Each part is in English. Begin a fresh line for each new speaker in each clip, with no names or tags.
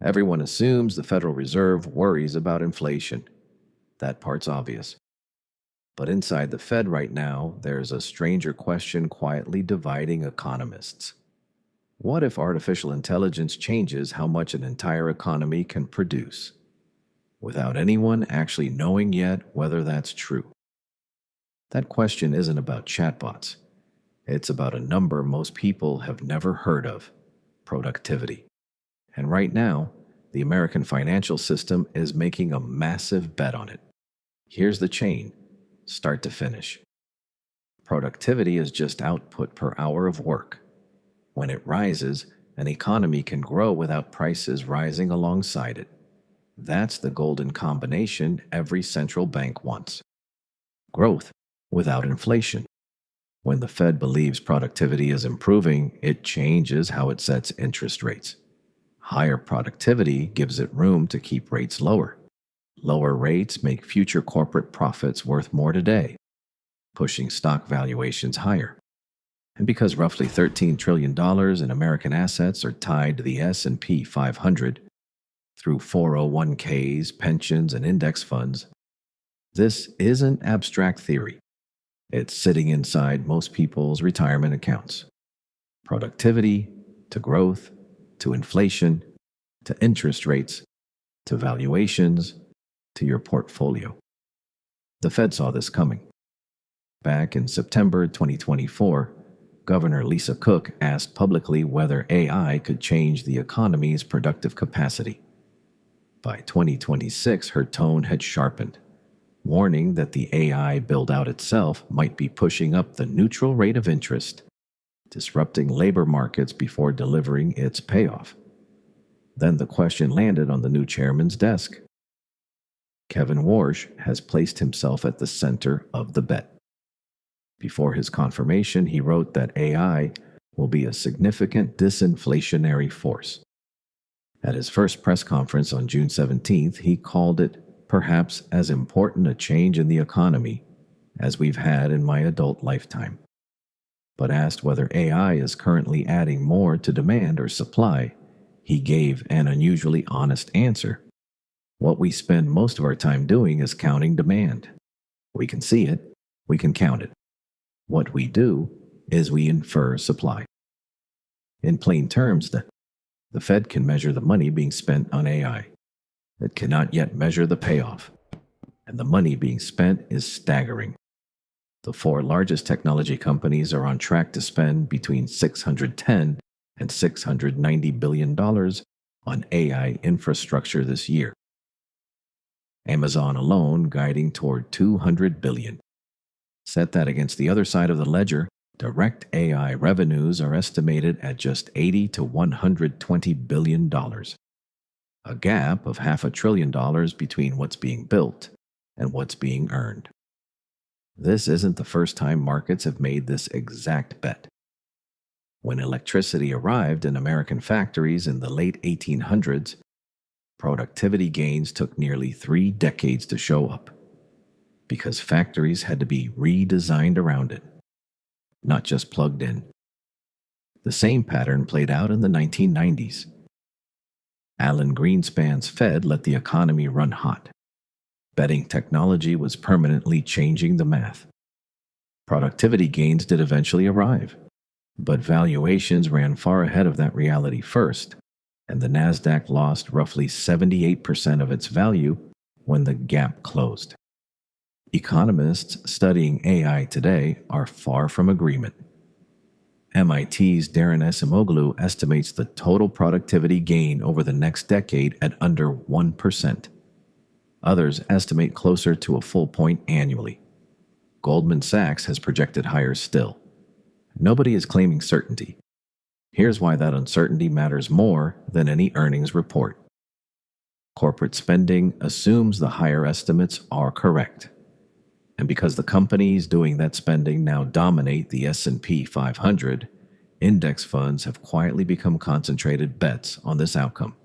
Everyone assumes the Federal Reserve worries about inflation. That part's obvious. But inside the Fed right now, there's a stranger question quietly dividing economists. What if artificial intelligence changes how much an entire economy can produce, without anyone actually knowing yet whether that's true? That question isn't about chatbots. It's about a number most people have never heard of: productivity. And right now, the American financial system is making a massive bet on it. Here's the chain, start to finish. Productivity is just output per hour of work. When it rises, an economy can grow without prices rising alongside it. That's the golden combination every central bank wants. Growth without inflation. When the Fed believes productivity is improving, it changes how it sets interest rates. Higher productivity gives it room to keep rates lower. Lower rates make future corporate profits worth more today, pushing stock valuations higher. And because roughly $13 trillion in American assets are tied to the S&P 500 through 401ks, pensions, and index funds, this isn't abstract theory. It's sitting inside most people's retirement accounts. Productivity to growth to inflation to interest rates to valuations to your portfolio. The Fed saw this coming. Back in September 2024, Governor Lisa Cook asked publicly whether AI could change the economy's productive capacity. By 2026, her tone had sharpened, warning that the AI build-out itself might be pushing up the neutral rate of interest, disrupting labor markets before delivering its payoff. Then the question landed on the new chairman's desk. Kevin Warsh has placed himself at the center of the bet. Before his confirmation, he wrote that AI will be a significant disinflationary force. At his first press conference on June 17th, he called it perhaps as important a change in the economy as we've had in my adult lifetime. But asked whether AI is currently adding more to demand or supply, he gave an unusually honest answer. What we spend most of our time doing is counting demand. We can see it, we can count it. What we do is we infer supply. In plain terms, the Fed can measure the money being spent on AI. It cannot yet measure the payoff. And the money being spent is staggering. The four largest technology companies are on track to spend between $610 and $690 billion on AI infrastructure this year. Amazon alone guiding toward $200 billion. Set that against the other side of the ledger, direct AI revenues are estimated at just $80 to $120 billion. A gap of $500 billion between what's being built and what's being earned. This isn't the first time markets have made this exact bet. When electricity arrived in American factories in the late 1800s, productivity gains took nearly 3 decades to show up, because factories had to be redesigned around it, not just plugged in. The same pattern played out in the 1990s. Alan Greenspan's Fed let the economy run hot, betting technology was permanently changing the math. Productivity gains did eventually arrive, but valuations ran far ahead of that reality first, and the Nasdaq lost roughly 78% of its value when the gap closed. Economists studying AI today are far from agreement. MIT's Darren Acemoglu estimates the total productivity gain over the next decade at under 1%. Others estimate closer to a full point annually. Goldman Sachs has projected higher still. Nobody is claiming certainty. Here's why that uncertainty matters more than any earnings report. Corporate spending assumes the higher estimates are correct. And because the companies doing that spending now dominate the S&P 500, index funds have quietly become concentrated bets on this outcome.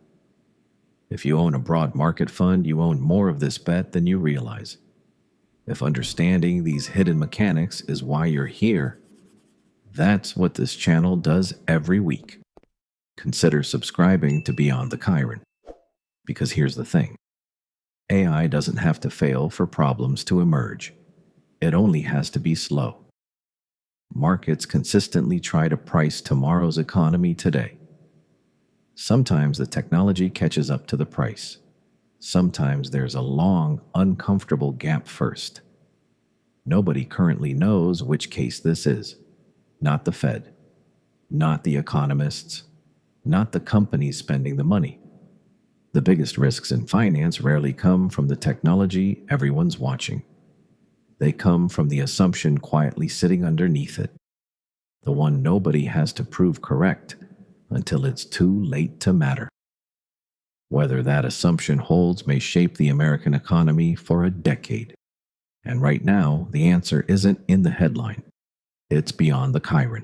If you own a broad market fund, you own more of this bet than you realize. If understanding these hidden mechanics is why you're here, that's what this channel does every week. Consider subscribing to Beyond the Chyron. Because here's the thing: AI doesn't have to fail for problems to emerge, it only has to be slow. Markets consistently try to price tomorrow's economy today. Sometimes the technology catches up to the price. Sometimes there's a long, uncomfortable gap first. Nobody currently knows which case this is. Not the Fed, not the economists, not the companies spending the money. The biggest risks in finance rarely come from the technology everyone's watching. They come from the assumption quietly sitting underneath it, the one nobody has to prove correct until it's too late to matter. Whether that assumption holds may shape the American economy for a decade. And right now, the answer isn't in the headline. It's beyond the Chyron.